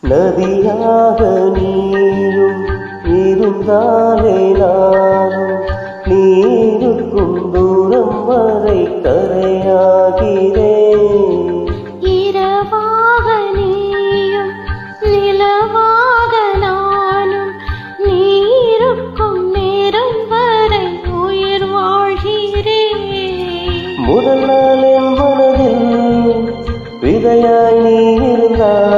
நதியாக நீயும் இருந்தாலே நானும் நீருக்கும் தூரம் வரை கரையாகிறேன். இரவாக நீயும் நிலவாக நானும் நீருக்கும் நேரம் வரை உயிர் வாழ்கிறேன். முதல் நாள் என் மனதில் விதையாய் நீ இருந்தாய்.